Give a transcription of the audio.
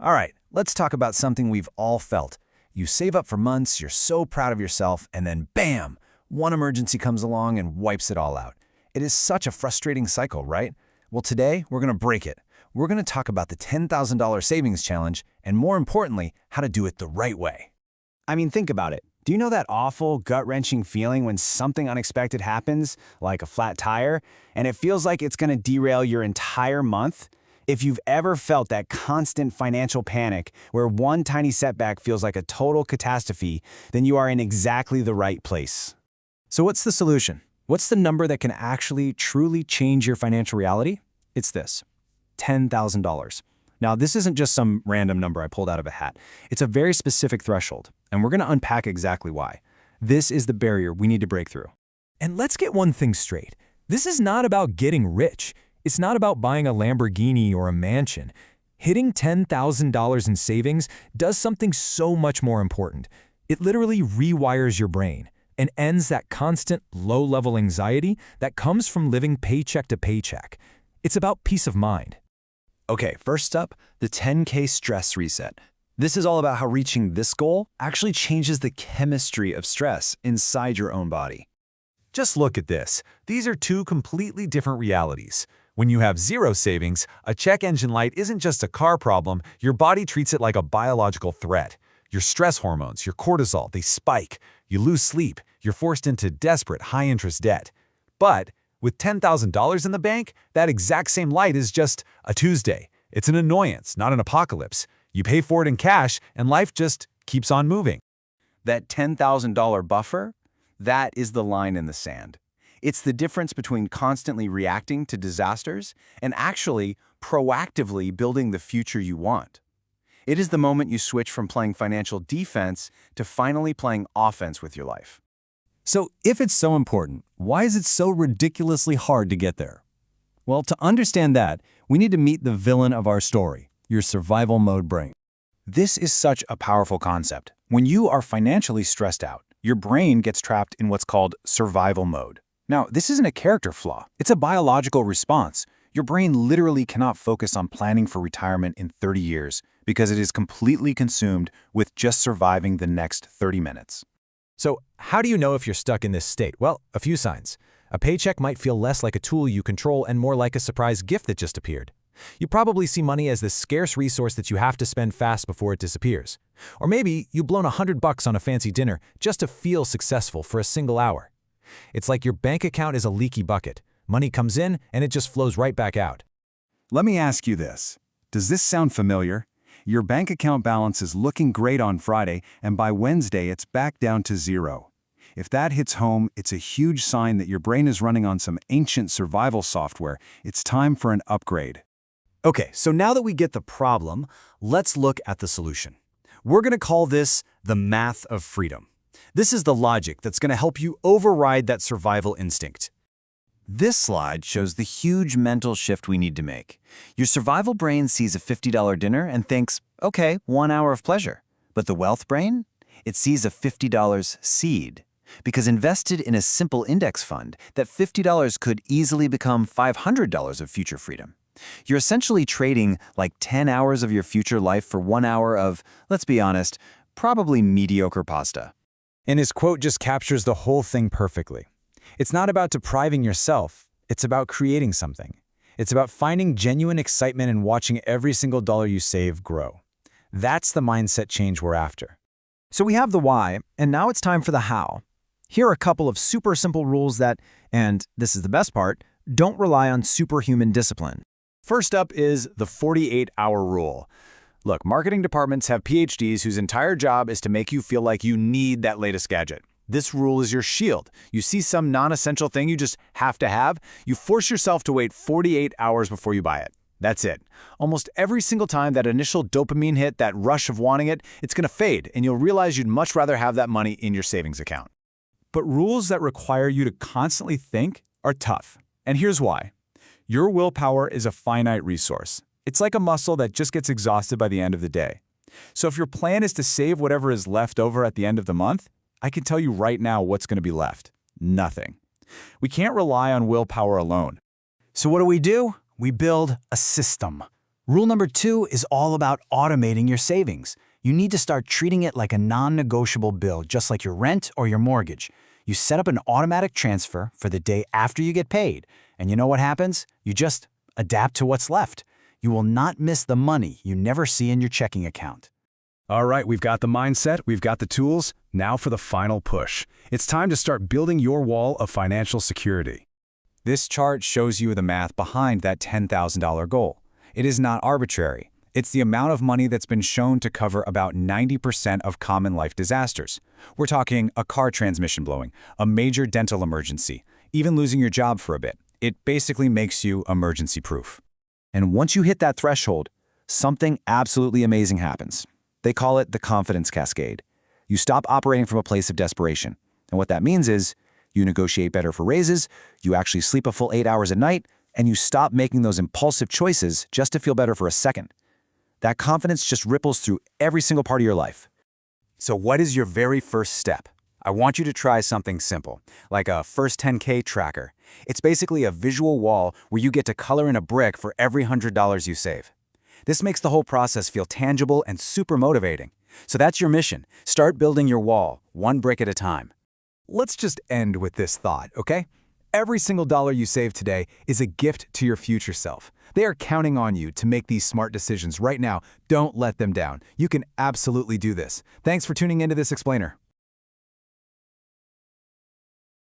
All right, let's talk about something we've all felt. You save up for months, you're so proud of yourself, and then bam, one emergency comes along and wipes it all out. It is such a frustrating cycle, right? Well, today, we're going to break it. We're going to talk about the $10,000 savings challenge, and more importantly, how to do it the right way. I mean, think about it. Do you know that awful, gut-wrenching feeling when something unexpected happens, like a flat tire, and it feels like it's going to derail your entire month? If you've ever felt that constant financial panic where one tiny setback feels like a total catastrophe, then you are in exactly the right place. So what's the solution? What's the number that can actually, truly change your financial reality? It's this, $10,000. Now, this isn't just some random number I pulled out of a hat. It's a very specific threshold, and we're going to unpack exactly why. This is the barrier we need to break through. And let's get one thing straight. This is not about getting rich. It's not about buying a Lamborghini or a mansion. Hitting $10,000 in savings does something so much more important. It literally rewires your brain and ends that constant low-level anxiety that comes from living paycheck to paycheck. It's about peace of mind. Okay, first up, the 10K stress reset. This is all about how reaching this goal actually changes the chemistry of stress inside your own body. Just look at this. These are two completely different realities. When you have zero savings, a check engine light isn't just a car problem, your body treats it like a biological threat. Your stress hormones, your cortisol, they spike. You lose sleep. You're forced into desperate, high-interest debt. But with $10,000 in the bank, that exact same light is just a Tuesday. It's an annoyance, not an apocalypse. You pay for it in cash, and life just keeps on moving. That $10,000 buffer, that is the line in the sand. It's the difference between constantly reacting to disasters and actually proactively building the future you want. It is the moment you switch from playing financial defense to finally playing offense with your life. So if it's so important, why is it so ridiculously hard to get there? Well, to understand that, we need to meet the villain of our story, your survival mode brain. This is such a powerful concept. When you are financially stressed out, your brain gets trapped in what's called survival mode. Now, this isn't a character flaw. It's a biological response. Your brain literally cannot focus on planning for retirement in 30 years because it is completely consumed with just surviving the next 30 minutes. So how do you know if you're stuck in this state? Well, a few signs. A paycheck might feel less like a tool you control and more like a surprise gift that just appeared. You probably see money as this scarce resource that you have to spend fast before it disappears. Or maybe you've blown $100 on a fancy dinner just to feel successful for a single hour. It's like your bank account is a leaky bucket. Money comes in and it just flows right back out. Let me ask you this. Does this sound familiar? Your bank account balance is looking great on Friday, and by Wednesday it's back down to zero. If that hits home, it's a huge sign that your brain is running on some ancient survival software. It's time for an upgrade. Okay, so now that we get the problem, let's look at the solution. We're going to call this the math of freedom. This is the logic that's going to help you override that survival instinct. This slide shows the huge mental shift we need to make. Your survival brain sees a $50 dinner and thinks, okay, 1 hour of pleasure. But the wealth brain? It sees a $50 seed. Because invested in a simple index fund, that $50 could easily become $500 of future freedom. You're essentially trading like 10 hours of your future life for 1 hour of, let's be honest, probably mediocre pasta. And his quote just captures the whole thing perfectly. It's not about depriving yourself. It's about creating something. It's about finding genuine excitement and watching every single dollar you save grow. That's the mindset change we're after. So we have the why, and now it's time for the how. Here are a couple of super simple rules that, and this is the best part, don't rely on superhuman discipline. First up is the 48-hour rule. Look, marketing departments have PhDs whose entire job is to make you feel like you need that latest gadget. This rule is your shield. You see some non-essential thing you just have to have, you force yourself to wait 48 hours before you buy it. That's it. Almost every single time that initial dopamine hit, that rush of wanting it, it's going to fade, and you'll realize you'd much rather have that money in your savings account. But rules that require you to constantly think are tough. And here's why. Your willpower is a finite resource. It's like a muscle that just gets exhausted by the end of the day. So if your plan is to save whatever is left over at the end of the month, I can tell you right now what's going to be left. Nothing. We can't rely on willpower alone. So what do? We build a system. Rule number 2 is all about automating your savings. You need to start treating it like a non-negotiable bill, just like your rent or your mortgage. You set up an automatic transfer for the day after you get paid, and you know what happens? You just adapt to what's left. You will not miss the money you never see in your checking account. All right, we've got the mindset, we've got the tools. Now for the final push. It's time to start building your wall of financial security. This chart shows you the math behind that $10,000 goal. It is not arbitrary. It's the amount of money that's been shown to cover about 90% of common life disasters. We're talking a car transmission blowing, a major dental emergency, even losing your job for a bit. It basically makes you emergency-proof. And once you hit that threshold, something absolutely amazing happens. They call it the confidence cascade. You stop operating from a place of desperation. And what that means is you negotiate better for raises, you actually sleep a full 8 hours a night, and you stop making those impulsive choices just to feel better for a second. That confidence just ripples through every single part of your life. So what is your very first step? I want you to try something simple, like a first 10K tracker. It's basically a visual wall where you get to color in a brick for every $100 you save. This makes the whole process feel tangible and super motivating. So that's your mission. Start building your wall, one brick at a time. Let's just end with this thought, okay? Every single dollar you save today is a gift to your future self. They are counting on you to make these smart decisions right now. Don't let them down. You can absolutely do this. Thanks for tuning into this explainer.